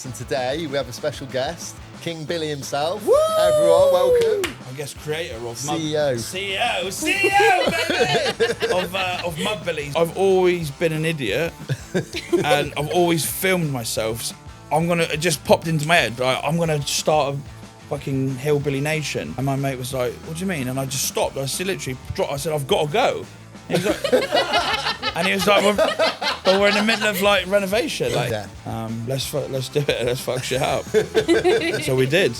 And today we have a special guest, King Billy himself. Woo! Everyone, welcome. I guess creator of CEO, baby, of MudBillys. I've always been an idiot, and I've always filmed myself. It just popped into my head. Right, I'm gonna start a fucking Hillbilly Nation, and my mate was like, "What do you mean?" And I just stopped. I literally dropped. I said, "I've got to go." And he was like, but we're in the middle of like renovation. Like, let's do it. Let's fuck shit up. So we did.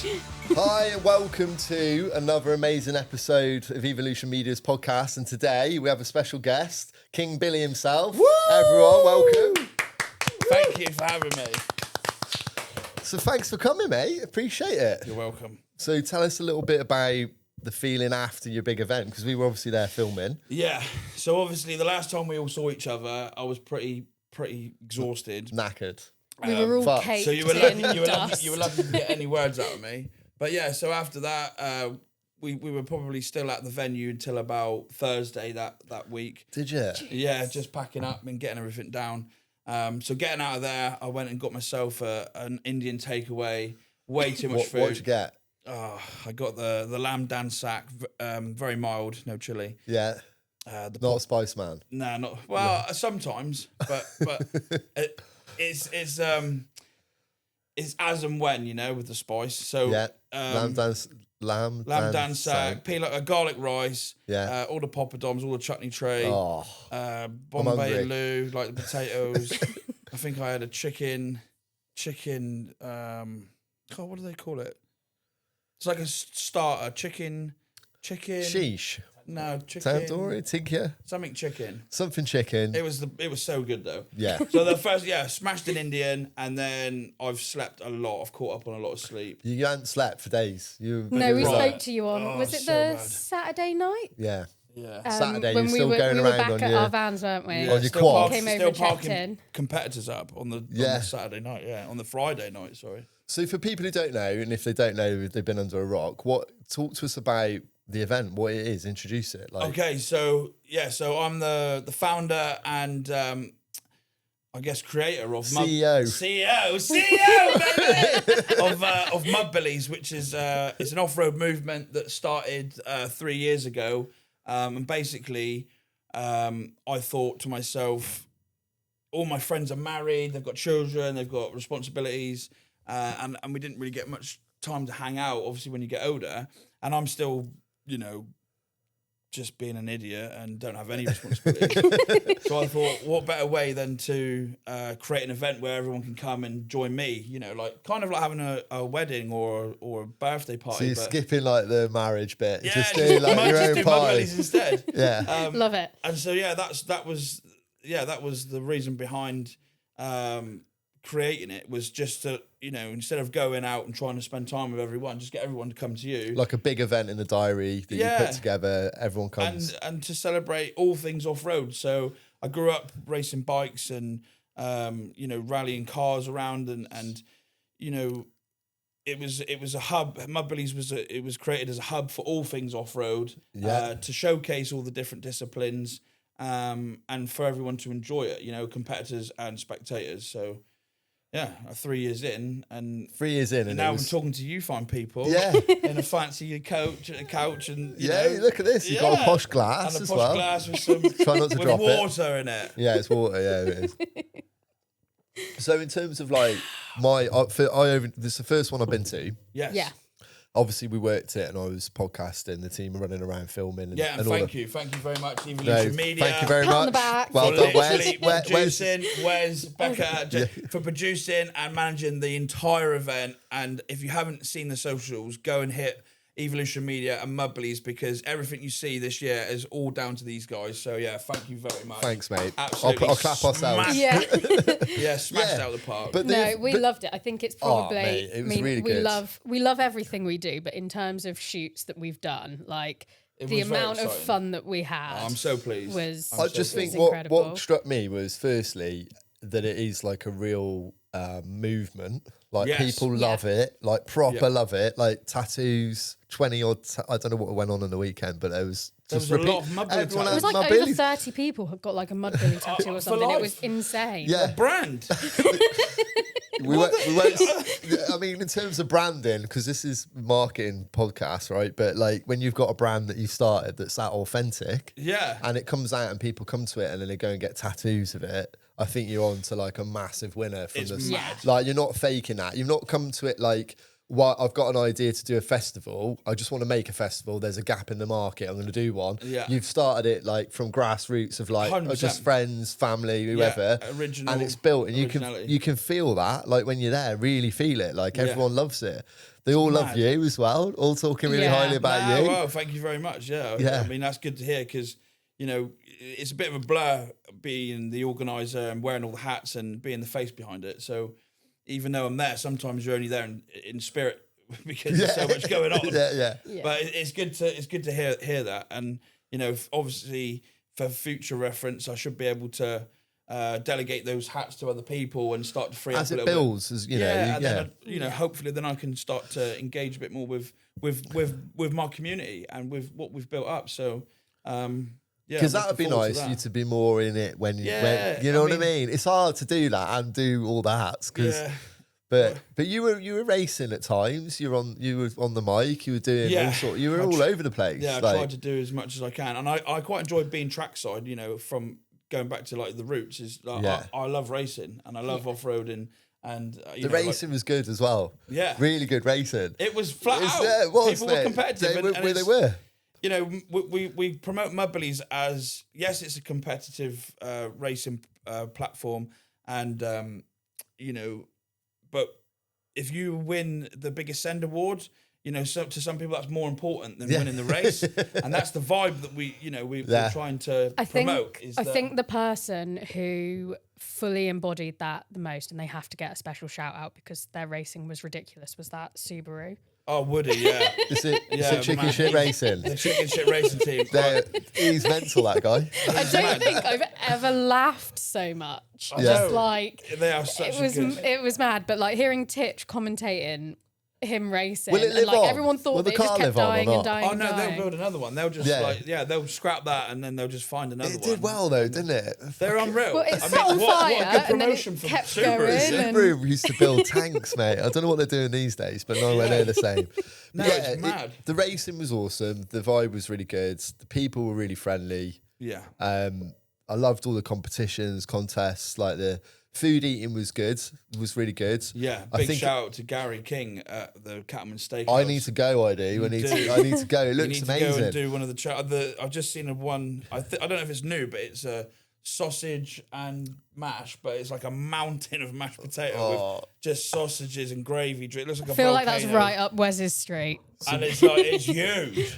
Hi and welcome to another amazing episode of Evolution Media's podcast. And today we have a special guest, King Billy himself. Woo! Everyone, welcome. Thank you for having me. So thanks for coming, mate. Appreciate it. You're welcome. So tell us a little bit about the feeling after your big event, because we were obviously there filming. Yeah. So obviously the last time we all saw each other, I was pretty exhausted. Knackered. We were all caked so you were lucky to get any words out of me. But yeah, so after that, we were probably still at the venue until about Thursday that week. Did you? Yeah, just packing up and getting everything down. So getting out of there, I went and got myself an Indian takeaway. Way too much food. What did you get? Oh, I got the lamb dan sack, very mild, no chili. Yeah. Not a spice man. Nah, not well. No. Sometimes, but it's as and when, you know, with the spice. So yeah, lamb dan sack, garlic rice. Yeah, all the poppadoms, all the chutney tray. Oh, Bombay aloo, like the potatoes. I think I had a chicken. God, what do they call it? It's like a starter chicken. Sheesh. No, chicken. Tandoori, tikka. Something chicken. Something chicken. It was so good though. Yeah. So the first, smashed an Indian, and then I've slept a lot. I've caught up on a lot of sleep. You hadn't slept for days. No, we spoke to you on. Was it so the bad. Saturday night? Yeah. Yeah. Saturday, when you're still going we around were back on at your our vans, weren't we? on your still quad. Came over still and checked parking in. competitors up on the Saturday night. Yeah, on the Friday night. Sorry. So for people who don't know, and if they don't know, they've been under a rock. Talk to us about the event, what it is, introduce it. Okay, so I'm the founder and I guess creator of CEO, baby, of MudBillys, which is it's an off-road movement that started 3 years ago, and basically I thought to myself, all my friends are married, they've got children, they've got responsibilities, and we didn't really get much time to hang out, obviously, when you get older, and I'm still, you know, just being an idiot and don't have any responsibility. So I thought, what better way than to create an event where everyone can come and join me, you know, like kind of like having a wedding or a birthday party. So you're skipping like the marriage bit, Yeah, just doing like your own party instead. Yeah. Love it. And so that was the reason behind creating it, was just to, you know, instead of going out and trying to spend time with everyone, just get everyone to come to you. Like a big event in the diary that you put together, everyone comes. And to celebrate all things off-road. So I grew up racing bikes and, you know, rallying cars around and you know, it was a hub. MudBillys was created as a hub for all things off-road, to showcase all the different disciplines, and for everyone to enjoy it, you know, competitors and spectators. So, yeah, 3 years in, and 3 years in, and now I'm talking to you fine people, in a fancy couch, and you know, look at this. You've got a posh glass and a as posh well. Glass with some Try not to drop water in it. Yeah, it's water. Yeah, it is. So in terms of like this is the first one I've been to. Yes. Yeah. Obviously, we worked it, and I was podcasting. The team were running around filming. And thank you very much, Evolution Media. Thank you very Pat on much. the back. Well done, Wes, Becca, for producing and managing the entire event. And if you haven't seen the socials, go and hit Evolution Media and MudBillys, because everything you see this year is all down to these guys. So yeah, thank you very much. Thanks, mate. Absolutely. I'll clap ourselves. Yeah. Smashed out the park. But we loved it. I think it's probably. mate, it was really good. We love everything we do, but in terms of shoots that we've done, like the amount of fun that we had, I'm so pleased. I just think what struck me was firstly that it is like a real movement. Like people love it, like proper love it. Like tattoos, 20 odd. I don't know what went on the weekend, but there was There was a lot of MudBilly Everyone It had was like MudBillies. over 30 people have got like a MudBilly tattoo or something. It life. was insane. Yeah. Brand. We won't, I mean, in terms of branding, because this is marketing podcast, right? But like when you've got a brand that you started that's that authentic, Yeah. and it comes out and people come to it and then they go and get tattoos of it, I think you're on to like a massive winner from It's this. mad. Like you're not faking that. You've not come to it like, well, I've got an idea to do a festival. I just want to make a festival. There's a gap in the market. I'm going to do one. Yeah. You've started it like from grassroots of like 100%. just friends, family, whoever, original and it's built. And originality. you can feel that like when you're there, really feel it. Like Yeah. everyone loves it. They all love mad. you as well. All talking really Yeah. highly about you. Well, thank you very much. Yeah. Yeah. I mean, that's good to hear because, you know, it's a bit of a blur being the organizer and wearing all the hats and being the face behind it. So even though I'm there, sometimes you're only there in spirit because there's so much going on. Yeah. But it's good to hear that. And, you know, obviously for future reference, I should be able to delegate those hats to other people and start to free As up a it little builds, as you bit. know, And then you know, hopefully, then I can start to engage a bit more with my community and with what we've built up. So, yeah, because I'm that would be looking forward nice to for you that. to be more in it when you, Yeah, you know I what I mean- mean. It's hard to do that and do all the hats because. Yeah. But you were racing at times. You were on the mic. You were doing all Yeah. sort. You were all over the place. Yeah, I like, tried to do as much as I can, and I quite enjoy being trackside. You know, from going back to like the roots is like Yeah. I love racing and I love off roading and you the know, like- racing was good as well. Yeah. Really good racing. it was flat out. Yeah, it was. People mate. were competitive. They and were. They it's- were. You know, we promote MudBillys as yes, it's a competitive racing platform, and you know, but if you win the biggest send award, you know, so to some people that's more important than winning the race, and that's the vibe that we're trying to promote. I think the person who fully embodied that the most, and they have to get a special shout out because their racing was ridiculous, was that Subaru. Oh, Woody, yeah. It's a Yeah, chicken man, shit he's- racing. The chicken shit racing team. He's mental, that guy. I don't think I've ever laughed so much. I Just know. like They are such a good... it was mad, but like hearing Titch commentating him racing, Will it and live like on? everyone thought Will the that it just car kept live on or dying and not? dying. Oh and no, dying. they'll build another one. They'll just they'll scrap that and then they'll just find another one. It did well though, didn't it? They're unreal. Well, it I set mean, on what fire a good and then promotion it from kept Subaru. going. And- Subaru used to build tanks, mate. I don't know what they're doing these days, but nowhere near the same. No, it's mad. The racing was awesome. The vibe was really good. The people were really friendly. Yeah. I loved all the competitions, contests. Like the food eating was good. Was really good. Yeah, I big think shout out to Gary King at the Cattleman Steakhouse. I need to go. I do. I need to go. It You looks need to amazing. go and do one of the. I've just seen one. I don't know if it's new, but it's a sausage and mash, but it's like a mountain of mashed potato with just sausages and gravy. It looks like a I feel like volcano. that's right up Wes's street. And it's huge.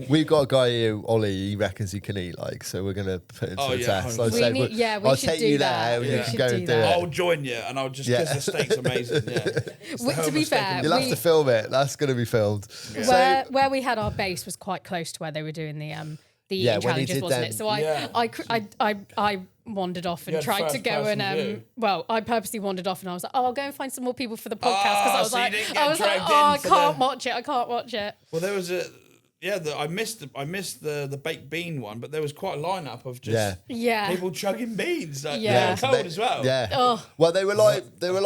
We've got a guy here, Ollie. He reckons he can eat. Like, so we're gonna put it to the test. 100%. I said, We I'll should take do you that. there. We You can should go do and do that. I'll it. join you, and I'll just because the steak's amazing. Yeah. It's the To Homer be steak fair, and- You'll have to film it. That's gonna be filmed. So, Where we had our base was quite close to where they were doing the Yeah, eating when he challenges, did wasn't them- it? So I wandered off You and had tried to first go person and view. well, I purposely wandered off and I was like, oh, I'll go and find some more people for the podcast because I was so you like, didn't get dragged oh, I in for can't the- watch it. I can't watch it. Well, there was I missed the baked bean one, but there was quite a lineup of just Yeah. people chugging beans. Like, Yeah. they were cold as well. Yeah. Oh. Well, they were like they've been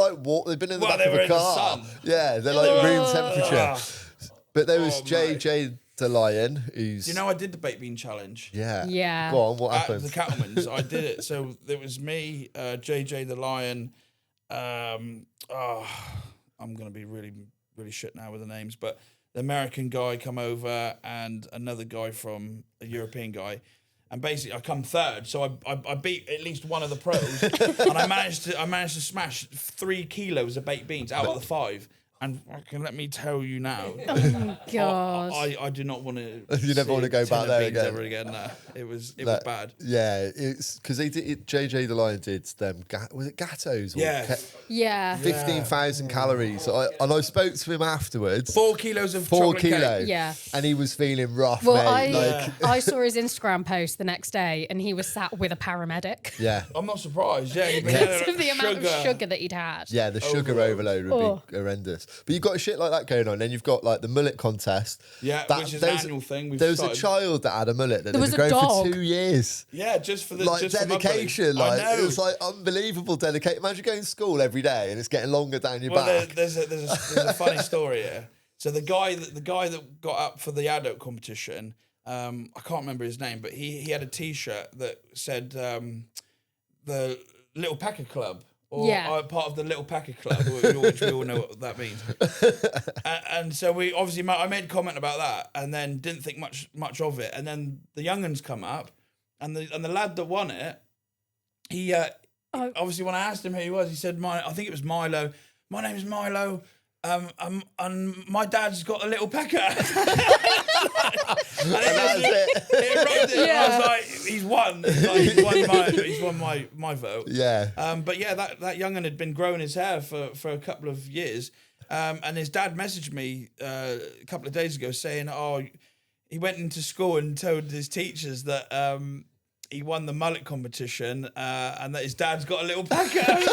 in the Well, back they of were a in the car. sun. Yeah, they're like room Oh. temperature. But there was Oh, JJ the Lion, who's You know, I did the baked bean challenge. yeah. Yeah. Go on, what At happened? the Cattleman's, I did it. So there was me, JJ the Lion. I'm gonna be really, really shit now with the names, but the American guy come over and another guy from a European guy, and basically I come third. So I beat at least one of the pros, and I managed to smash 3 kilos of baked beans out of the 5. And fucking let me tell you now, God. I do not want to. You never want to go back there again. Ever again. No, it was bad. Yeah, it's because they did. JJ the Lion did them. Was it Gattos? Or Yeah. Yeah. 15,000 calories. And I spoke to him afterwards. 4 kilos of 4 chocolate cake. kilos. Yeah. And he was feeling rough, Well, mate. I saw his Instagram post the next day and he was sat with a paramedic. Yeah. I'm not surprised. Yeah, Because of the amount of sugar that he'd had. Yeah, the sugar overload would be horrendous. But you've got a shit like that going on. Then you've got like the mullet contest. Yeah, which is an annual thing. There was a child that had a mullet that had been growing for 2 years. Yeah, just for the like just dedication. For like I know. it was like unbelievable dedication. Imagine going to school every day and it's getting longer down your back. There's a funny story here. So the guy that got up for the adult competition, I can't remember his name, but he had a T-shirt that said the Little Packer Club. Or part of the Little Packer Club, which we all know what that means. And so I made a comment about that, and then didn't think much of it. And then the young'uns come up, and the lad that won it, he obviously when I asked him who he was, he said, I think it was Milo. My name's Milo. And my dad's got a little pecker. And it rubbed it. I was like, he's won. He's won my vote. Yeah. But yeah, that young'un had been growing his hair for a couple of years. And his dad messaged me a couple of days ago saying, he went into school and told his teachers that he won the mullet competition and that his dad's got a little pecker. And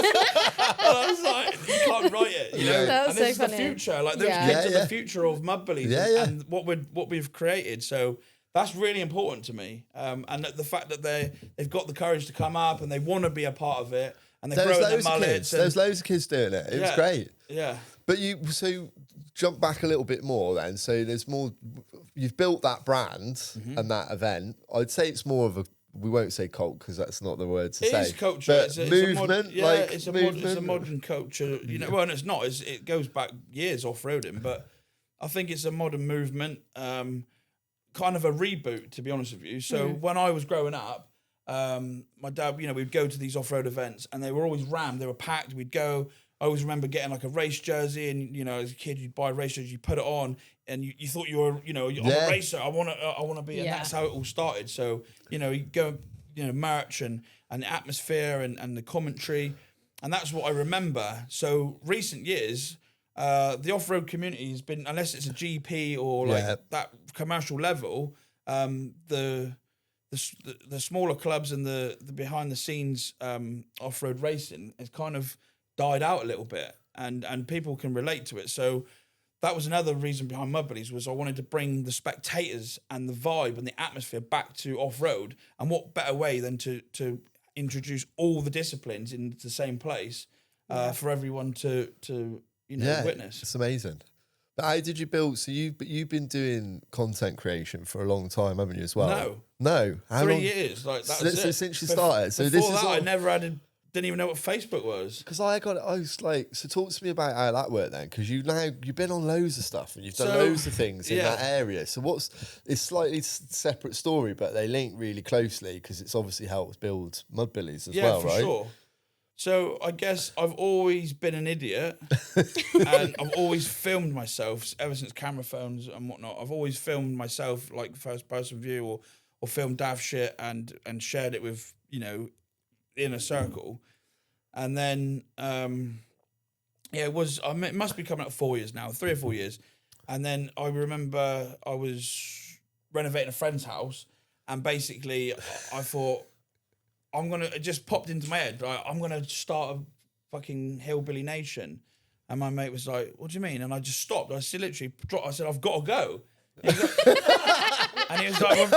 I was like, you can't write it, you know. That's and this so is funny. the future. Like those kids are the future of MudBillys and what we've created. So that's really important to me. And the fact that they've got the courage to come up and they want to be a part of it and they're growing their mullets. There's loads of kids doing it. It was great. Yeah. But so jump back a little bit more then. So there's more. You've built that brand and that event. I'd say it's more of a. We won't say cult because that's not the word to say. It is culture. But movement, it's a modern culture. You know, well, and it's not. It goes back years off-roading, but I think it's a modern movement, kind of a reboot, to be honest with you. So when I was growing up, my dad, we'd go to these off-road events, and they were always rammed. They were packed. We'd go. I always remember getting like a race jersey, and as a kid, you'd buy a race jersey, you put it on, and you thought you were, I'm a racer. I want to be, and that's how it all started. So you go, merch and the atmosphere and the commentary, and that's what I remember. So recent years, the off-road community has been, unless it's a GP or like that commercial level, the smaller clubs and the behind the scenes off-road racing has kind of died out a little bit, and people can relate to it. So that was another reason behind MudBillys, was I wanted to bring the spectators and the vibe and the atmosphere back to off-road, and what better way than to introduce all the disciplines into the same place for everyone to witness. It's amazing. But how did you build? So you've been doing content creation for a long time, haven't you, as well? No. How 3 long? years. Like that since you started. So before this is I never didn't even know what Facebook was. Because I was like, so talk to me about how that worked then, because you've been on loads of stuff and you've done loads of things in that area. So it's slightly separate story, but they link really closely because it's obviously helped build MudBillys as well, right? Yeah, for sure. So I guess I've always been an idiot and I've always filmed myself ever since camera phones and whatnot. I've always filmed myself like first person view or filmed daft shit and shared it with, in a circle. And then it must be coming up 4 years now, 3 or 4 years. And then I remember I was renovating a friend's house, and basically I thought, it just popped into my head, right, I'm gonna start a fucking Hillbilly Nation. And my mate was like, what do you mean? And I just stopped. I said, literally dropped. I said, I've got to go. And he was like,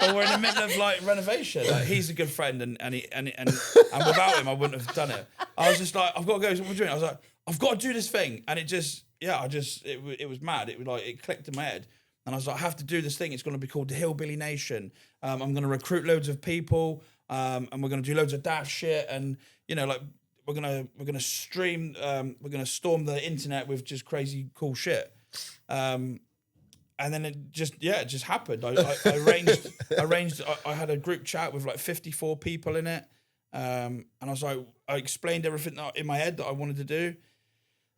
well, we're in the middle of like renovation. Like, he's a good friend, and without him, I wouldn't have done it. I was just like, I've got to go. So what are you doing? I was like, I've got to do this thing, and it was mad. It clicked in my head, and I was like, I have to do this thing. It's going to be called the Hillbilly Nation. I'm going to recruit loads of people, and we're going to do loads of daft shit, and we're gonna stream. We're gonna storm the internet with just crazy cool shit. And then it just happened. I arranged. I had a group chat with like 54 people in it, and I was like, I explained everything in my head that I wanted to do.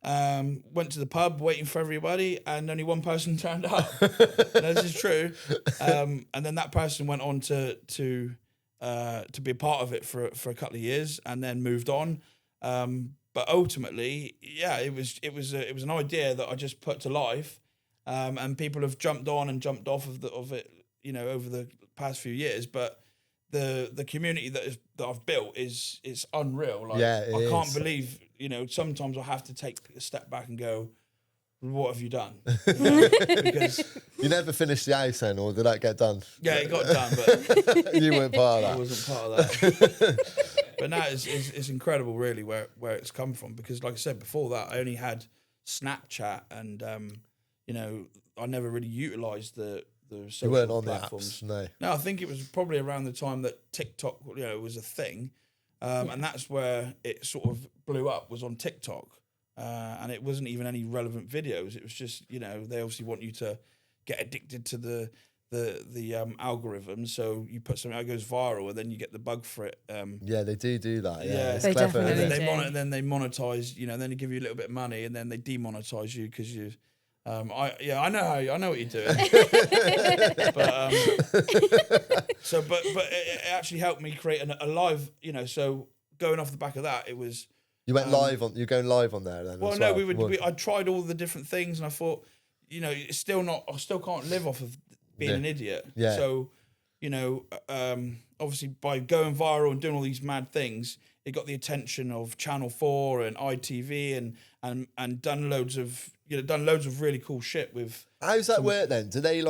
Went to the pub waiting for everybody, and only one person turned up. This is true. And then that person went on to be a part of it for a couple of years, and then moved on. But ultimately, it was an idea that I just put to life. And people have jumped on and jumped off of it, over the past few years. But the community that I've built is unreal. Like, I can't believe, sometimes I have to take a step back and go, what have you done? Because You never finished the house then, or did that get done? yeah, it got done, but You weren't part of I that. wasn't part of that. But now it's incredible, really, where it's come from. Because, like I said before, that I only had Snapchat, and you know, I never really utilised the social You weren't on platforms. the apps, no. No, I think it was probably around the time that TikTok, was a thing, and that's where it sort of blew up. Was on TikTok, and it wasn't even any relevant videos. It was just, they obviously want you to get addicted to the algorithm. So you put something that goes viral, and then you get the bug for it. Yeah, they do that. Yeah, it's They clever. definitely Isn't it? do. Then they monetize. Then they give you a little bit of money, and then they demonetize you because you. I know what you're doing. but it actually helped me create a live. So going off the back of that, it was. You went live on. You're going live on there then. Well, as no, well. I tried all the different things, and I thought, it's still not. I still can't live off of being an idiot. Yeah. So, obviously by going viral and doing all these mad things, it got the attention of Channel 4 and ITV and done loads of really cool shit with. How's that work then? Do they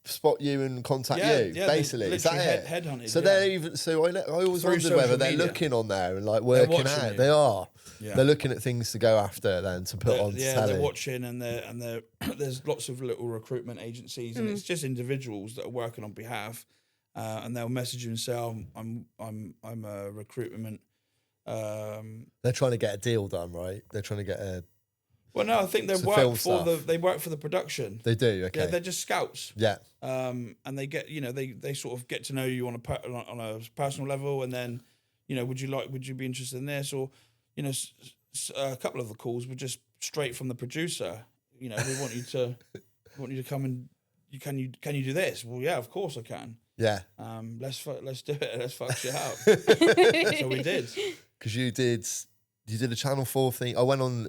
spot you and contact you? Yeah, Basically, they is that it? headhunted. So they're even. So I always Through wondered whether social they're media. looking on there and working watching out. you. They are. Yeah. They're looking at things to go after then to put on telly. They're watching, and they're there's lots of little recruitment agencies, and it's just individuals that are working on behalf, and they'll message you and say, I'm a recruitment. They're trying to get a deal done, right? They're trying to get a. Well, no, I think they Some work film for stuff. they work for the production. They do. Okay. Yeah, they're just scouts. Yeah. And they get they sort of get to know you on a personal level, and then would you be interested in this, or a couple of the calls were just straight from the producer. We want you to come and can you do this? Well, yeah, of course I can. Yeah. Let's do it. Let's fuck shit up. So we did. Because you did a Channel 4 thing. I went on.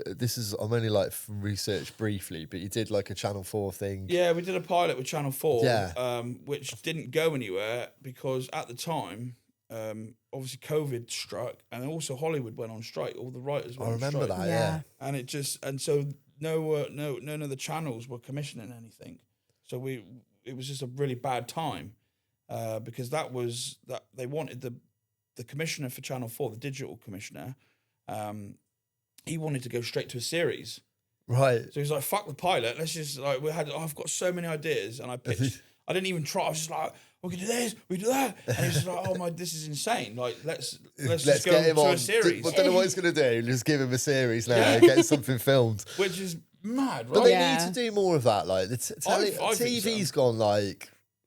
I'm only from research briefly, but you did a Channel 4 thing. Yeah, we did a pilot with Channel 4, Yeah. which didn't go anywhere because at the time, obviously COVID struck, and also Hollywood went on strike. All the writers went I on remember strike. that. Yeah. And so none of the channels were commissioning anything. So it was just a really bad time, because that they wanted the commissioner for Channel 4, the digital commissioner. He wanted to go straight to a series. Right. So he's like, fuck the pilot. Let's just I've got so many ideas, and I pitched. I didn't even try. I was just like, we can do this, we do that, and he's just like, oh my, this is insane. Let's just go get him to on. a series, I don't know what he's going to do. Just give him a series now. Yeah. Get something filmed. which is mad, right? But they Yeah. need to do more of that. I think TV's so. gone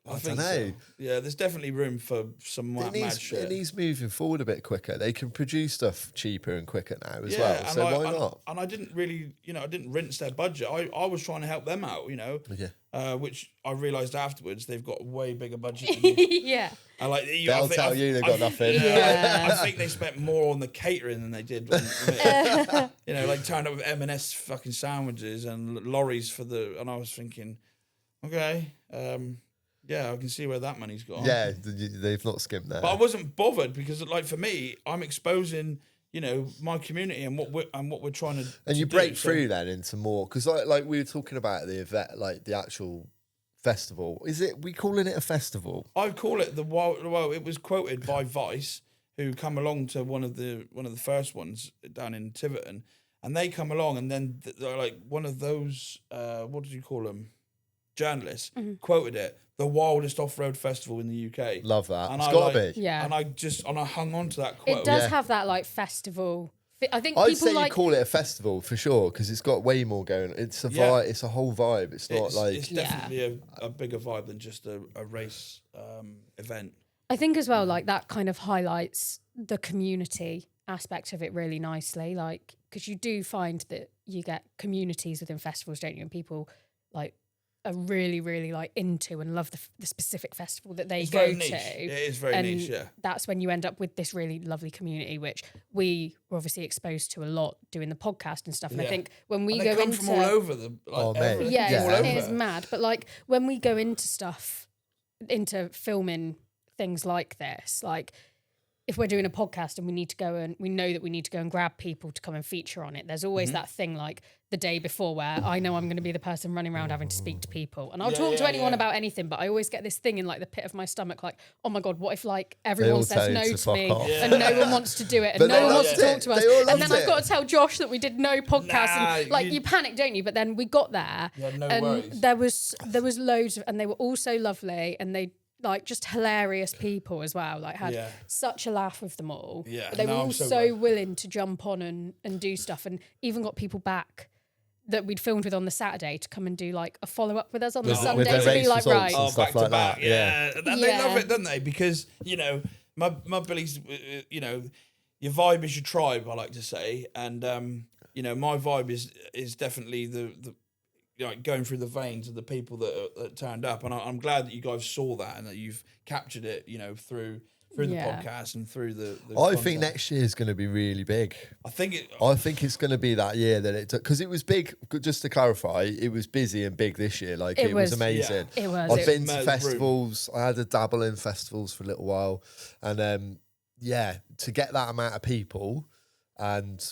I don't think know. so. Yeah, there's definitely room for some mad shit. It needs moving forward a bit quicker. They can produce stuff cheaper and quicker now as well. and So why not? And I didn't really, I didn't rinse their budget. I was trying to help them out, Yeah. which I realised afterwards they've got a way bigger budget than me. Yeah. And They'll tell you they've got nothing. Yeah. I think they spent more on the catering than they did on me. Turned up with M&S fucking sandwiches and lorries and I was thinking, okay, yeah, I can see where that money's gone. Yeah, they've not skimmed there. But I wasn't bothered because, for me, I'm exposing, my community and what we're trying to. And you do. break So- through then into more because, like we were talking about the event, the actual festival. Is it? We calling it a festival? I call it the wild. Well, it was quoted by Vice, who come along to one of the first ones down in Tiverton, and they come along, and then they're like one of those. What did you call them? Journalists quoted it. The wildest off-road festival in the UK. Love that. And It's I got to like- be. Yeah. And I hung on to that quote. It does Yeah. have that festival. I think I'd people say like. you call it a festival for sure because it's got way more going. It's a Yeah. vibe. It's a whole vibe. It's not It's Yeah. definitely a bigger vibe than just a race event. I think as well, that kind of highlights the community aspect of it really nicely. Because you do find that you get communities within festivals, don't you? And people are really, really into and love the specific festival that they It's go very niche. to. It is very and niche, yeah. that's when you end up with this really lovely community, which we were obviously exposed to a lot doing the podcast and stuff. And I Yeah. think when we And go they come into from all over the. Oh, mate. everything yeah, from all over. it's mad. But when we go into stuff, into filming things like this, if we're doing a podcast and we know that we need to go and grab people to come and feature on it, there's always that thing like the day before where I know I'm going to be the person running around having to speak to people. And I'll talk to anyone about anything, but I always get this thing in like the pit of my stomach, like, oh my God, what if like everyone says no to me and no one wants to do it and no one wants to talk to us. And then I've got to tell Josh that we did no podcast and like you panic, don't you? But then we got there and there was loads of, and they were all so lovely and they like just hilarious people as well. Like had such a laugh with them all. Yeah, but they were all so willing to jump on and do stuff, and even got people back that we'd filmed with on the Saturday to come and do like a follow up with us on the Sunday to be like right, back to back. Yeah, and they love it, don't they? Because you know, MudBillys, you know, your vibe is your tribe. I like to say, and you know, my vibe is definitely the you know, going through the veins of the people that turned up, and I'm glad that you guys saw that and that you've captured it, you know, through the podcast and through the I content. think next year is going to be really big. I think it's going to be that year that it took, because it was big. Just to clarify, it was busy and big this year. Like it was amazing. Yeah. It was. I've been to festivals. I had a dabble in festivals for a little while, and to get that amount of people and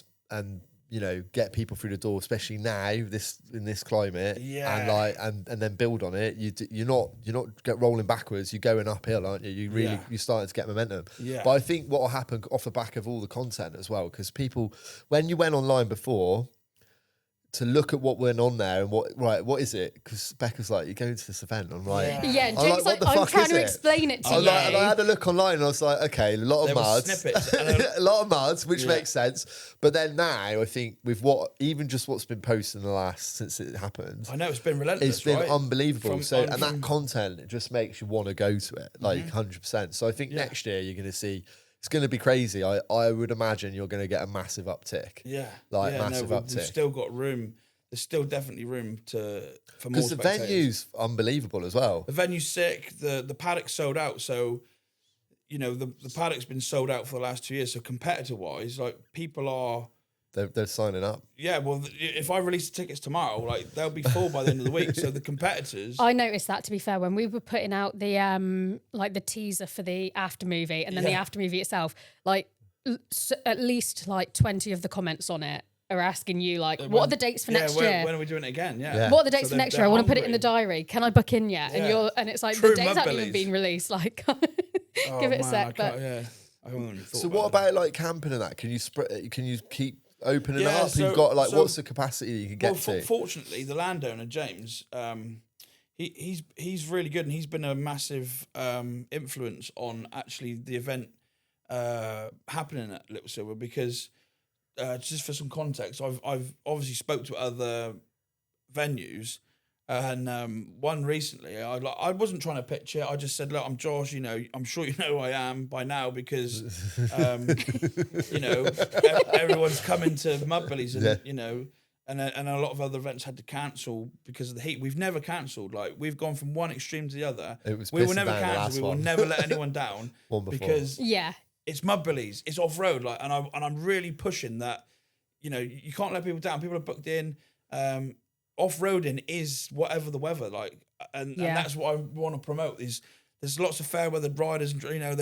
you know, get people through the door, especially now in this climate, and then build on it. You're not get rolling backwards. You're going uphill, aren't you? You're starting to get momentum. Yeah. But I think what will happen off the back of all the content as well, because people, when you went online before, to look at what went on there and what is it? Because Becca's like, you're going to this event. I'm like, Jake's like, I'm trying to explain it to you. And I had a look online and I was like, okay, a lot of muds, a lot of muds, which makes sense. But then now I think with what's been posted in the last since it happened, I know it's been relentless. It's been unbelievable. That content, it just makes you want to go to it, like 100%. So I think next year you're going to see. It's going to be crazy. I would imagine you're going to get a massive uptick. Yeah. Massive uptick. We've still got room. There's still definitely room for more spectators. Because the venue's unbelievable as well. The venue's sick. The paddock's sold out. So, you know, the paddock's been sold out for the last 2 years. So competitor-wise, like, people are... They're signing up. Yeah, well, if I release the tickets tomorrow, like they'll be full by the end of the week. So the competitors... I noticed that, to be fair, when we were putting out the like the teaser for the after movie and then the after movie itself, like at least like 20 of the comments on it are asking you like, what are the dates for next year? When are we doing it again? Yeah. What are the dates for next year? I want to put it in the diary. Can I book in yet? And it's like the dates haven't even been released. Like, give it a sec. But so what about like camping and that? Can you Can you keep opening up? So, you've got like, what's the capacity you can get to? Fortunately, the landowner James, he's really good, and he's been a massive influence on actually the event happening at Little Silver. Because just for some context, I've obviously spoke to other venues. And one recently, I wasn't trying to pitch it. I just said, look, I'm Josh, you know, I'm sure you know who I am by now because, you know, everyone's coming to MudBillys and, you know, and a lot of other events had to cancel because of the heat. We've never cancelled. Like, we've gone from one extreme to the other. We will never cancel. We will never let anyone down because it's MudBillys. It's off-road. Like, and I'm really pushing that, you know, you can't let people down. People are booked in. Off-roading is whatever the weather, like, and that's what I want to promote. There's lots of fair weather riders, and you know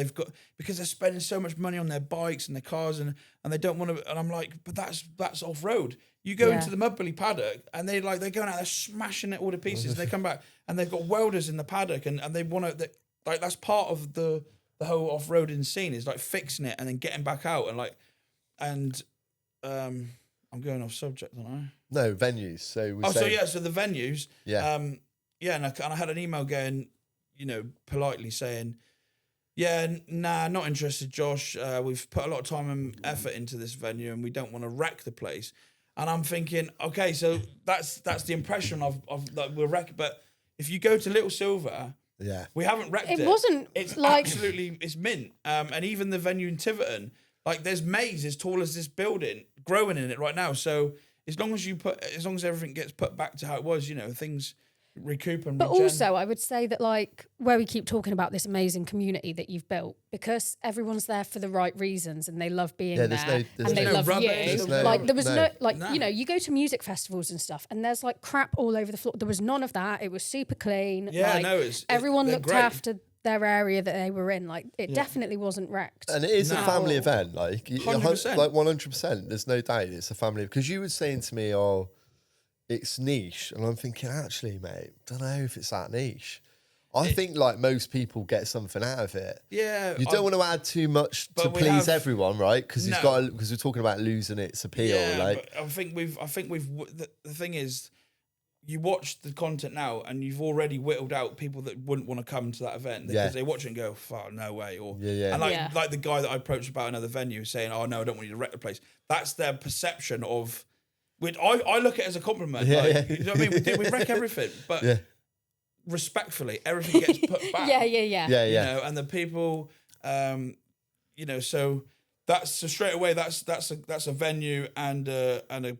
because they're spending so much money on their bikes and their cars, and they don't want to. And I'm like, but that's off-road. You go into the MudBilly paddock, and they're going out there smashing it all to pieces. And they come back, and they've got welders in the paddock, and they want to like that's part of the whole off-roading scene is like fixing it and then getting back out I'm going off subject, aren't I? No, venues. So so the venues. Yeah. And I had an email going, you know, politely saying, not interested, Josh. We've put a lot of time and effort into this venue, and we don't want to wreck the place. And I'm thinking, okay, so that's the impression of that we're wrecking. But if you go to Little Silver, we haven't wrecked it. It wasn't. It's like absolutely, it's mint. And even the venue in Tiverton. Like, there's maize as tall as this building growing in it right now. So as long as everything gets put back to how it was, you know, things recoup and But also, I would say that, like, where we keep talking about this amazing community that you've built, because everyone's there for the right reasons and they love being there and they love you. Like, there was you know, you go to music festivals and stuff and there's like crap all over the floor. There was none of that. It was super clean. Yeah, like, everyone looked after their area that they were in. Like it definitely wasn't wrecked. And it is a family event, like 100%. like 100%. There's no doubt it's a family, because you were saying to me, "Oh, it's niche," and I'm thinking, actually, mate, don't know if it's that niche. I think like most people get something out of it. Yeah, you don't want to add too much to please everyone, right? Because because we're talking about losing its appeal. Yeah, like but I think we've. The thing is, you watch the content now, and you've already whittled out people that wouldn't want to come to that event because they watch it and go, "Fuck, no way!" Or and like the guy that I approached about another venue saying, "Oh no, I don't want you to wreck the place." That's their perception of. Which I look at it as a compliment. You know what I mean? We wreck everything, but respectfully, everything gets put back. Yeah. You know, and the people, you know, so straight away that's a venue and a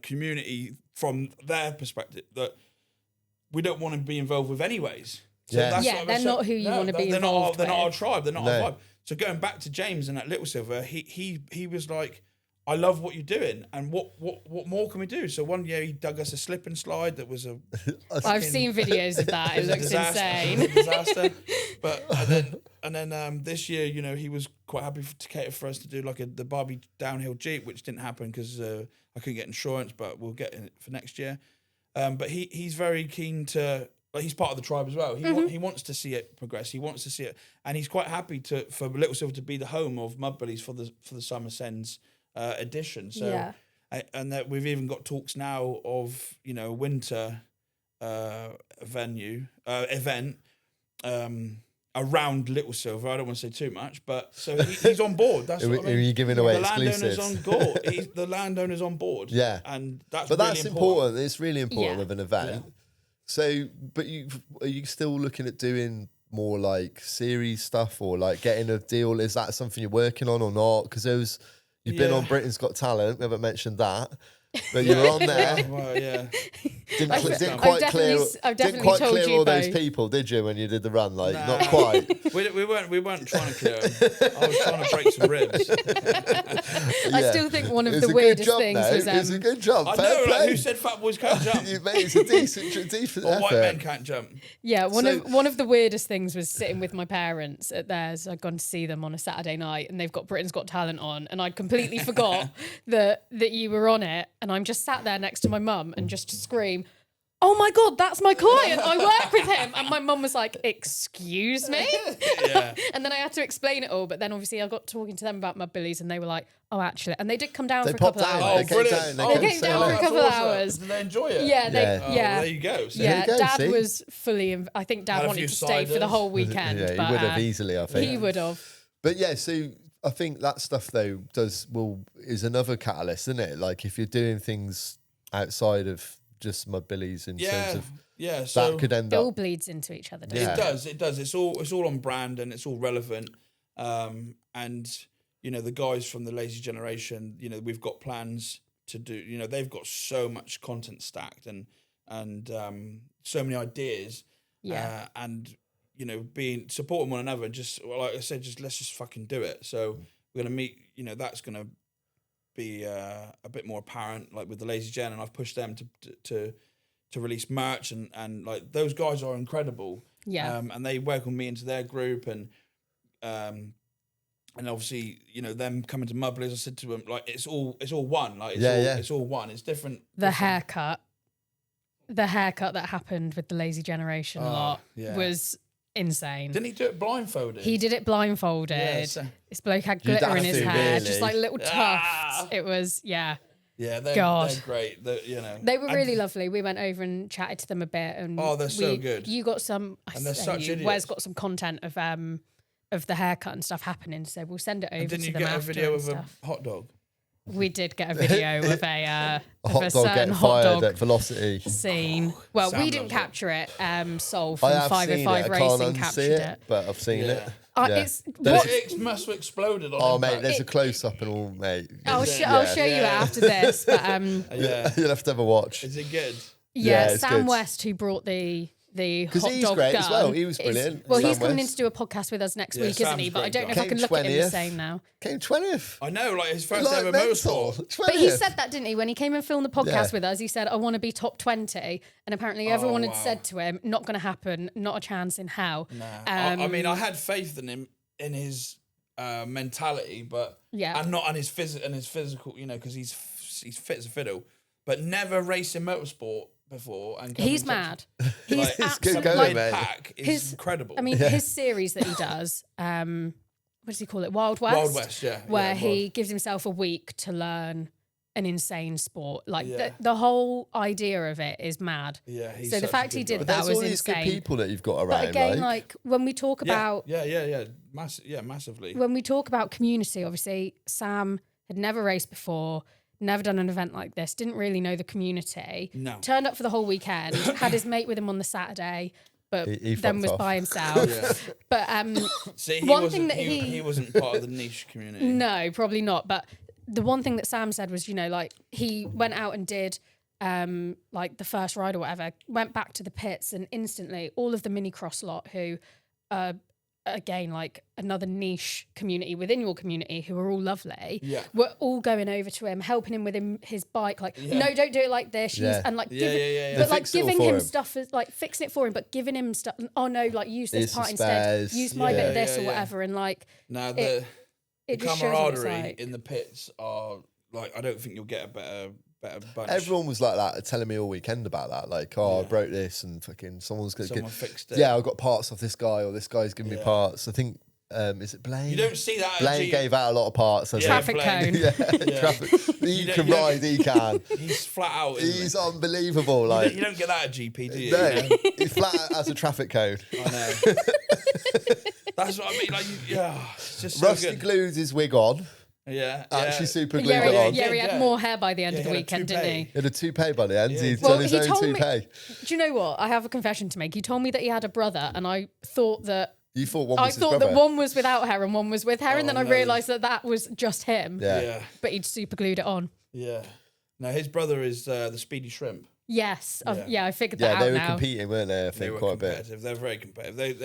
community from their perspective that we don't want to be involved with anyways. So they're not who you want to be involved with. They're not our tribe. They're not our vibe. So going back to James and at Little Silver, he was like, I love what you're doing, and what more can we do? So one year he dug us a slip and slide that was a. I've seen videos of that. It looks insane. It was a disaster. But and then this year, you know, he was quite happy to cater for us to do like the Barbie downhill Jeep, which didn't happen because I couldn't get insurance, but we'll get it for next year. But he's very keen to. Like he's part of the tribe as well. He wants to see it progress. He wants to see it, and he's quite happy for Little Silver to be the home of MudBillys for the Summer Sends edition. So, and that we've even got talks now of, you know, winter event around Little Silver. I don't want to say too much, but so he's on board. That's what I mean. Are you giving away the exclusives? Landowner's on board. The landowner's on board. Yeah, and that's important. It's really important with an event. Yeah. So, but are you still looking at doing more like series stuff or like getting a deal? Is that something you're working on or not? Because you've been on Britain's Got Talent. We haven't mentioned that, but you were on there. Well, yeah. Didn't quite clear all those people, did you, when you did the run? Like, not quite. we weren't trying to clear them. I was trying to break some ribs. I still think one of the weirdest things was. It's a good job. I know, like, who said fat boys can't jump? Mate, it's a decent effort. White men can't jump. Yeah, one of the weirdest things was sitting with my parents at theirs. I'd gone to see them on a Saturday night, and they've got Britain's Got Talent on, and I completely forgot that you were on it, and I'm just sat there next to my mum and just scream, "Oh my God, that's my client. I work with him." And my mum was like, "Excuse me?" Yeah. And then I had to explain it all. But then obviously I got talking to them about MudBillys, and they were like, "Oh, actually." And they did come down for a couple of hours. Oh, brilliant. They came down for a couple of hours. Did they enjoy it? Yeah, there you go. So Dad was fully. I think Dad wanted to stay for the whole weekend. Yeah, he would have easily, I think. He would have. But yeah, so I think that stuff though is another catalyst, isn't it? Like if you're doing things outside of just MudBillys in terms of so that could end it up. all bleeds into each other. Doesn't it? It does. It's all on brand and it's all relevant. And you know, the guys from the Lazy Generation, you know, we've got plans to do. You know, they've got so much content stacked and so many ideas. Yeah. And you know, supporting one another. Just like I said, let's just fucking do it. So we're gonna meet. You know, that's gonna be a bit more apparent, like with the Lazy Gen, and I've pushed them to release merch and like those guys are incredible. Yeah. And they welcome me into their group and obviously, you know, them coming to MudBillys, I said to them, like, it's all one. Like it's all one. It's different. The haircut that happened with the Lazy Generation was insane. Didn't he do it blindfolded? He did it blindfolded. Yeah, so this bloke had glitter in his hair, really. just like little tufts. It was, yeah, they're great. You know, they were really lovely. We went over and chatted to them a bit, and they're so good. You got some, and they're such idiots. Wes got some content of the haircut and stuff happening, so we'll send it over. And didn't to you them get a after video and of stuff. a hot dog? We did get a video of a hot dog certain getting hot fired dog at velocity scene. Well, Sam we didn't loves capture it. Sol I from have 505 seen it. I Racing can't captured unsee it. but I've seen it. It's It must have exploded on Oh, impact. mate, there's a close up and all, mate. I'll show you after this. But You'll have to have a watch. Is it good? yeah, it's Sam good. West, who brought the the Because hot he's dog great gun as well. He was is- brilliant. Well, he's Sam coming in West. to do a podcast with us next Yeah, week, isn't Sam's he? But I great don't know if guy. I can Came look at him the 20th. same now. Came 20th. I know, like his first Like ever mental. motorsport. But he 20th. said that, didn't he? When he came and filmed the podcast Yeah. with us, he said, I want to be top 20. And apparently everyone had wow. said to him, not going to happen, not a chance in hell. Nah. I mean, I had faith in him, in his mentality, but Yeah. and not on his physical, you know, because he's fit as a fiddle, but never racing motorsport before. And coming He's to- mad. He's Like, It's good absolutely going, like, mate. pack is His- incredible. I mean, his series that he does, what does he call it? Wild West? Wild West, yeah. Where yeah, he gives himself a week to learn an insane sport. Like Yeah. the whole idea of it is mad. Yeah, he's So the such a fact good he guy. did But that there's was all these good insane. people that you've got around. But again, like when we talk about massively. when we talk about community, obviously Sam had never raced before, never done an event like this, didn't really know the community. No. Turned up for the whole weekend, had his mate with him on the Saturday, but He then fucked was off. by himself. Yeah. But See, one thing that he wasn't part of the niche community. no, probably not. But the one thing that Sam said was, you know, like he went out and did like the first ride or whatever, went back to the pits, and instantly all of the mini cross lot who again, like another niche community within your community who are all lovely, were all going over to him, helping him with his bike, like, no, don't do it like this. Yeah. And like, Yeah. but They like fix it all giving for him him. stuff, like fixing it for him, but giving him stuff. Oh no, like use this Here's part some instead. spares. Use my bit of this or Yeah. whatever. And like, Now it the just shows what it's camaraderie like. in the pits are like, I don't think you'll get a better bunch. Everyone was like that, telling me all weekend about that. Like, oh, I broke this, and fucking someone's going to Someone fixed it. Yeah, I got parts off this guy, or this guy's giving me parts. I think, is it Blaine? You don't see that. Blaine gave out a lot of parts. I think. Traffic cone. Yeah, traffic. He don't- can you don't- ride, he can. He's flat out. Isn't He's he? unbelievable. Like, You don't get that at GP, do you? no, You know? he's flat as a traffic cone. I know. That's what I mean. Like, it's just so Rusty good. glued his wig on. Yeah. Actually, super glued Yeah, it on. he had Yeah. more hair by the end Yeah, of the he had a weekend, didn't toupee. he? He had a toupee by the end. Yeah. He'd Well, done his he own told me- toupee. Do you know what? I have a confession to make. He told me that he had a brother, and I thought that You thought one was his that brother. one was without hair and one was with hair, and then I no. realised that was just him. Yeah. Yeah. But he'd super glued it on. Yeah. Now his brother is the Speedy Shrimp. Yes, I figured Yeah, that they out were now. competing, weren't they? I They think were quite a bit. competitive. They're very competitive.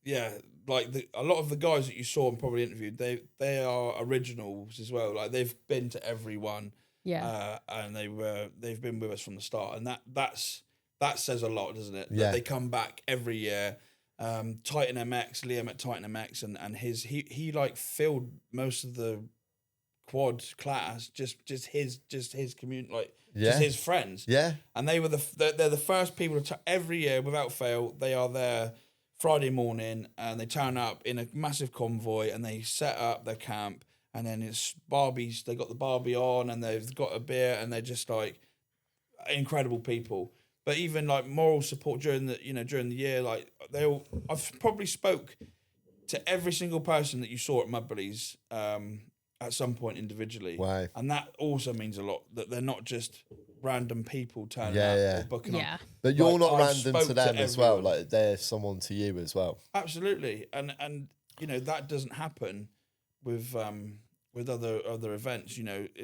They're like a lot of the guys that you saw and probably interviewed. They are originals as well. Like they've been to every one. Yeah. And they've been with us from the start, and that says a lot, doesn't it? Yeah. That they come back every year. Titan MX, Liam at Titan MX, and he like filled most of the quad class, just his community, like just his friends. Yeah. And they were they're the first people to every year without fail. They are there Friday morning, and they turn up in a massive convoy, and they set up their camp, and then it's Barbies. They got the Barbie on, and they've got a beer, and they're just like incredible people. But even like moral support during the year, like I've probably spoke to every single person that you saw at MudBillys at some point individually. Wow. And that also means a lot, that they're not just random people turning Yeah, up yeah. or booking Yeah. up. But you're Like, not I've random spoke to them as well. everyone. Like they're someone to you as well. Absolutely. And that doesn't happen with other events.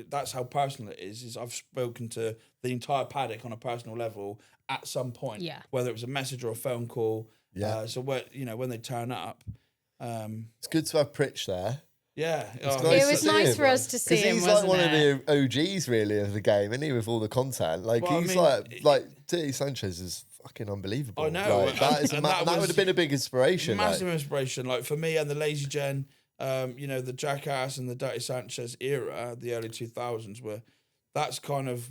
That's how personal it is I've spoken to the entire paddock on a personal level at some point. Yeah. Whether it was a message or a phone call. Yeah. So when they turn up, It's good to have Pritch there. yeah. It's Oh, nice It to was see nice him, for us to see Because him, he's like wasn't one it? of the OGs really of the game, isn't he? With all the content, like Well, I he's mean, like Dirty Sanchez is fucking unbelievable. I know, Like, that is and that that would was have been a big inspiration. Like. massive inspiration, like for me and the Lazy Gen, the Jackass and the Dirty Sanchez era, the early 2000s that's kind of,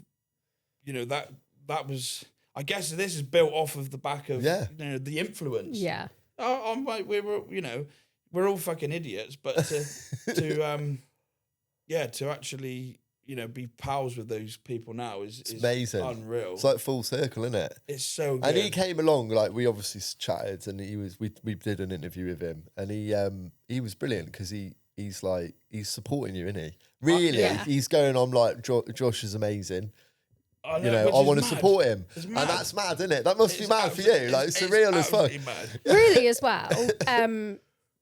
that was, I guess this is built off of the back of, the influence. Yeah. I'm like, we're all fucking idiots, but to actually, be pals with those people now is Amazing. unreal. It's like full circle, isn't it? It's so good. And he came along, like we obviously chatted, and we did an interview with him, and he was brilliant because he's supporting you, isn't he? Really, yeah. he's going on like Josh is amazing. I Which is I want to mad. support him, It's and mad. that's mad, isn't it? That must be It's mad for you, like it's surreal as fuck. absolutely mad. Really as well.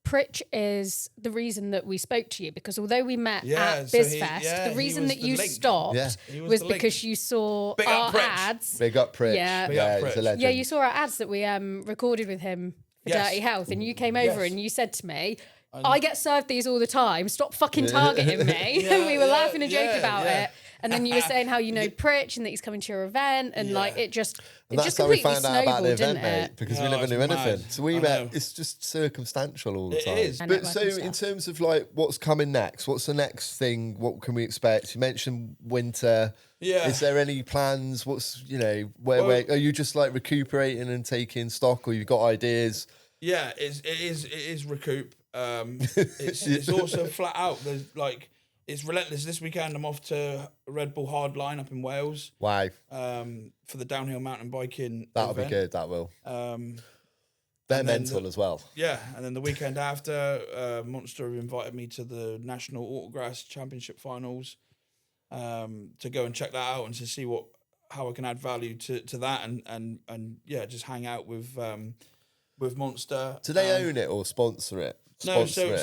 Pritch is the reason that we spoke to you, because although we met at so BizFest, the reason that you stopped was because you saw our ads. Big up Pritch. Yeah, he's a legend. Yeah, you saw our ads that we recorded with him for Dirty Health, and you came over and you said to me, I get served these all the time. Stop fucking targeting me. And we were laughing and joking about it. And then you were saying how you know Pritch and that he's coming to your event, and like it just completely found out about the event, mate, because we never knew anything. Mad. So we met. It's just circumstantial all the time. It is. But so in terms of like what's coming next, what's the next thing? What can we expect? You mentioned winter. Yeah. Is there any plans? What's where are you just like recuperating and taking stock, or you've got ideas? Yeah, it is recoup. It's also flat out. There's like. It's relentless. This weekend, I'm off to Red Bull Hardline up in Wales. Wow. For the downhill mountain biking. That'll event. be good. That will. They're mental as well. Yeah, and then the weekend after, Monster have invited me to the National Autograss Championship Finals to go and check that out and to see how I can add value to that and just hang out with Monster. Do they own it or sponsor it? No, so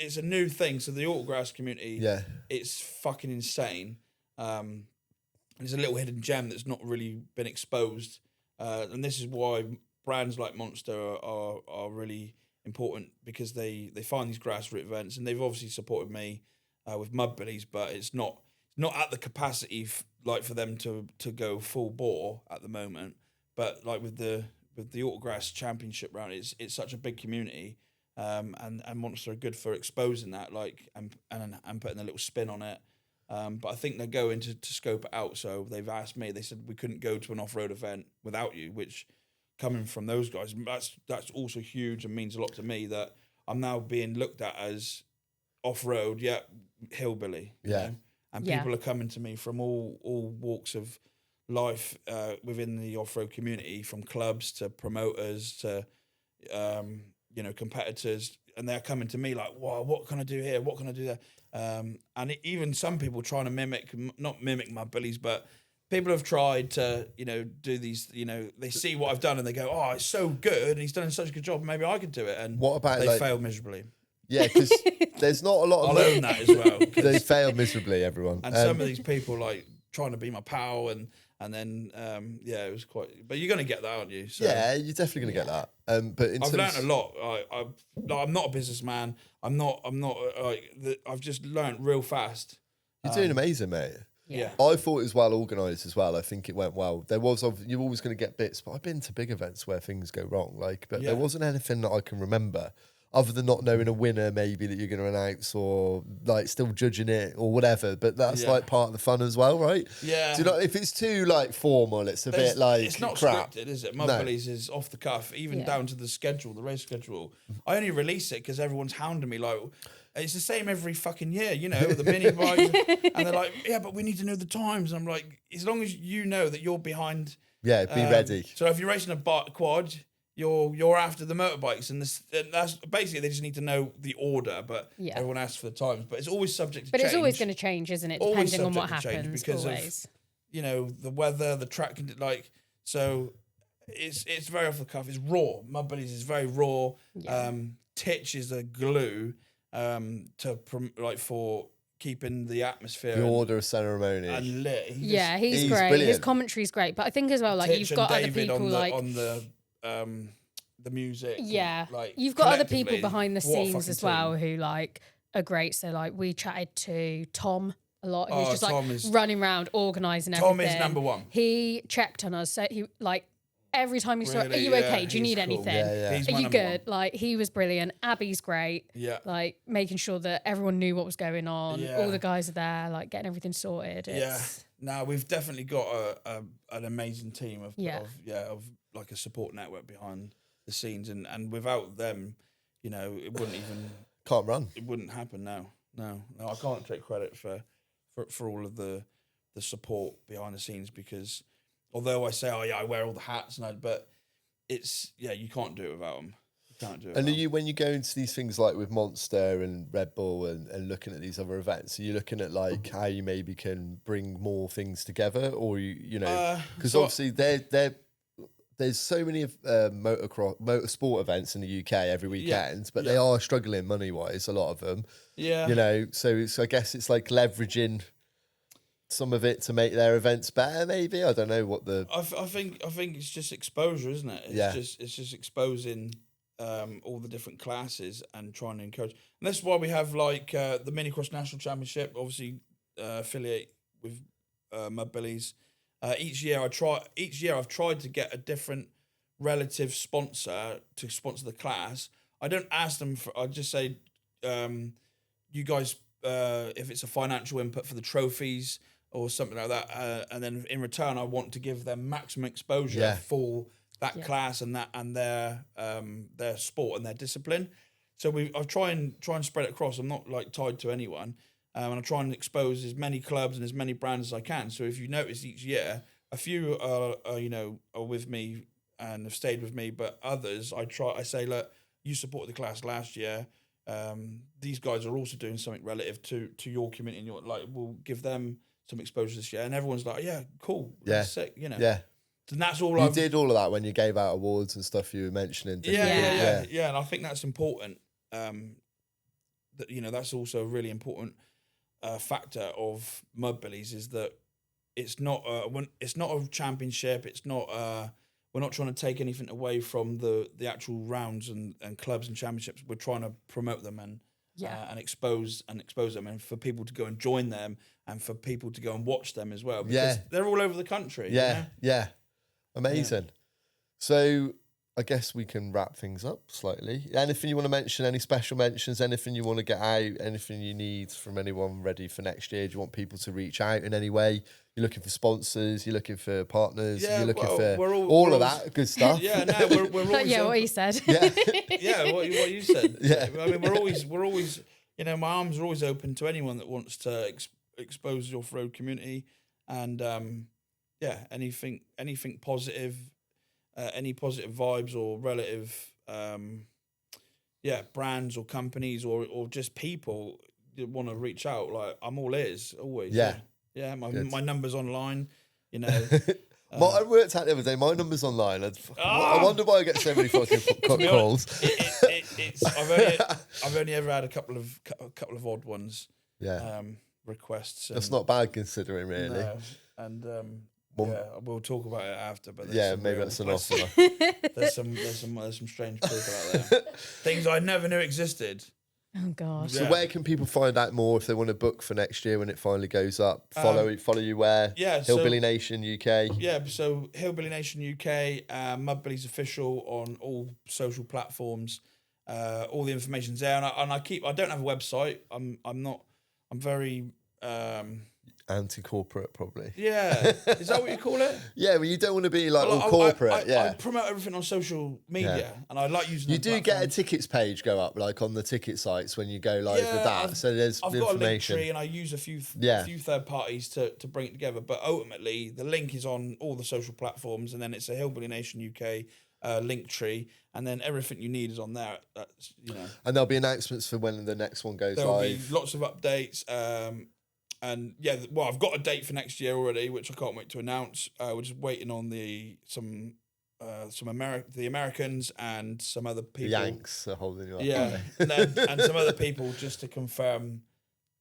it's a new thing. So the autographs community, it's fucking insane. It's a little hidden gem that's not really been exposed, and this is why brands like Monster are really important, because they find these grassroots events, and they've obviously supported me with MudBillys, but it's not at the capacity for them to go full bore at the moment. But like with the Autograss Championship round, it's such a big community. And Monster are good for exposing that, like, and putting a little spin on it. But I think they're going to scope it out. So they've asked me. They said we couldn't go to an off-road event without you, which, coming from those guys, that's also huge and means a lot to me, that I'm now being looked at as off-road, hillbilly. Yeah. You know? And people are coming to me from all walks of life within the off-road community, from clubs to promoters to competitors, and they're coming to me like, wow, what can I do here? What can I do there? And even some people trying to not mimic MudBillys, but people have tried to, do these, they see what I've done and they go, oh, it's so good, and he's done such a good job, maybe I could do it. And what about they fail miserably. Yeah, because there's not a lot of... I'll own that as well. They fail miserably, everyone. And some of these people like trying to be my pal and then it was quite. But you're going to get that, aren't you? So, yeah, you're definitely going to get that. But I've learned a lot. I'm not a businessman. I'm not I've just learned real fast. You're doing amazing, mate. Yeah. I thought it was well organised as well. I think it went well. You're always going to get bits, but I've been to big events where things go wrong. There wasn't anything that I can remember, other than not knowing a winner maybe that you're going to announce, or like still judging it or whatever. But that's like part of the fun as well, right? Yeah. Do you know, if it's too like formal, it's a bit like it's not crap. scripted, is it? MudBillys is off the cuff, even down to the schedule, the race schedule. I only release it because everyone's hounding me like, it's the same every fucking year, the mini bikes, and they're like, yeah, but we need to know the times. And I'm like, as long as you know that you're behind, be ready. So if you're racing a quad, you're after the motorbikes, and that's basically, they just need to know the order, but everyone asks for the times. But it's always subject to change. But it's always going to change, isn't it? Always depending on what subject to change happens. because always. of the weather, the track, so it's very off the cuff. It's raw. MudBillys is very raw. Yeah. Titch is a glue for keeping the atmosphere. The order of ceremony. And lit. He's great. Brilliant. His commentary's great, but I think as well, like, Titch you've got other David people on the music. Yeah, and, you've got other people collectively, behind the what a scenes as fucking well team. who are great. So like we chatted to Tom a lot, who's just Tom like is- running around organising everything. Tom is number one. He checked on us, so he like every time he saw, "Are Really? you Yeah, okay? Do you he's need cool. anything? Yeah. He's Are my you number good?" one. Like he was brilliant. Abby's great. Yeah. Like making sure that everyone knew what was going on. Yeah. All the guys are there, like getting everything sorted. It's, Now we've definitely got an amazing team of like a support network behind the scenes, and without them, it wouldn't even Can't run. It wouldn't happen now. No, I can't take credit for all of the support behind the scenes, because although I say, I wear all the hats, but it's you can't do it without them. You can't do it. And are you, when you go into these things like with Monster and Red Bull and looking at these other events, are you looking at like how you maybe can bring more things together, or because obviously they're there's so many motorsport events in the UK every weekend, but they are struggling money-wise, a lot of them. Yeah. You know, so I guess it's like leveraging some of it to make their events better, maybe. I don't know what the... I think it's just exposure, isn't it? It's just exposing all the different classes and trying to encourage. And that's why we have like the Minicross National Championship, obviously affiliate with MudBillys. Each year I've tried to get a different relative sponsor to sponsor the class. I don't ask them for. I just say, you guys, if it's a financial input for the trophies or something like that, and then in return I want to give them maximum exposure for that class and their sport and their discipline. So I've try and spread it across. I'm not like tied to anyone. And I try and expose as many clubs and as many brands as I can. So if you notice each year, a few are with me and have stayed with me, but others I say, look, you supported the class last year. These guys are also doing something relative to your community, and you're like, we'll give them some exposure this year. And everyone's like, yeah, cool, sick, you know. Yeah. And that's all you did all of that when you gave out awards and stuff you were mentioning. Yeah. And I think that's important. That that's also a really important factor of MudBillys is that it's not a championship. It's not we're not trying to take anything away from the actual rounds and clubs and championships. We're trying to promote them and expose them, and for people to go and join them, and for people to go and watch them as well, because they're all over the country. Yeah. Amazing. So I guess we can wrap things up slightly. Anything you want to mention, any special mentions, anything you want to get out, anything you need from anyone ready for next year? Do you want people to reach out in any way? You're looking for sponsors, you're looking for partners, you're looking for all of that good stuff. Yeah, no, we're always what you said. What you said. Yeah. I mean, we're always, my arms are always open to anyone that wants to expose the off-road community, and anything positive. Any positive vibes or relative, brands or companies or just people that want to reach out, like I'm all ears always. Yeah. My number's online. You know, I worked out the other day. My number's online. I wonder why I get so many fucking calls. I've only ever had a couple of odd ones. Requests. That's not bad considering, really. No. And. We'll talk about it after. But maybe that's an offer. There's some strange people out there. Things I never knew existed. Oh God. So where can people find out more if they want to book for next year when it finally goes up? Follow you where? Hillbilly Nation UK. Yeah, so Hillbilly Nation UK, MudBillys official on all social platforms. All the information's there, and I don't have a website. I'm very. Anti-corporate, probably. Yeah, is that what you call it? Yeah, well, you don't want to be like all corporate. I promote everything on social media, and I like using. You do get a tickets page go up, like on the ticket sites when you go live with that. So there's I've information. got a link tree, and I use a few third parties to bring it together. But ultimately, the link is on all the social platforms, and then it's a Hillbilly Nation UK link tree, and then everything you need is on there. That's And there'll be announcements for when the next one goes there'll live. Be lots of updates. And I've got a date for next year already, which I can't wait to announce. We're just waiting on the Americans and some other people. The Yanks are holding you up. Yeah, and some other people just to confirm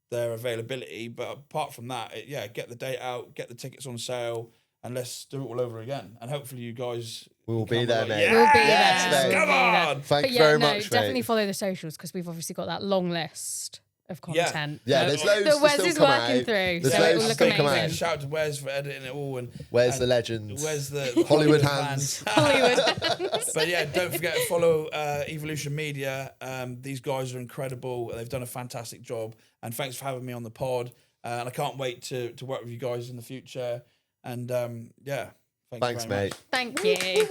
their availability. But apart from that, get the date out, get the tickets on sale, and let's do it all over again. And hopefully you guys will be there, mate. We'll be there. Come on! Thank you very much, definitely mate. Follow the socials, because we've obviously got that long list of content. Yeah, there's loads that Wes to is still come working out. through, There's so it will loads look to still come amazing. out. Shout out to Wes for editing it all, Where's the legends? Where's the Hollywood hands? Hollywood. But don't forget to follow Evolution Media. These guys are incredible. They've done a fantastic job. And thanks for having me on the pod. And I can't wait to work with you guys in the future. And thanks mate. Thank you.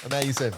Amazing.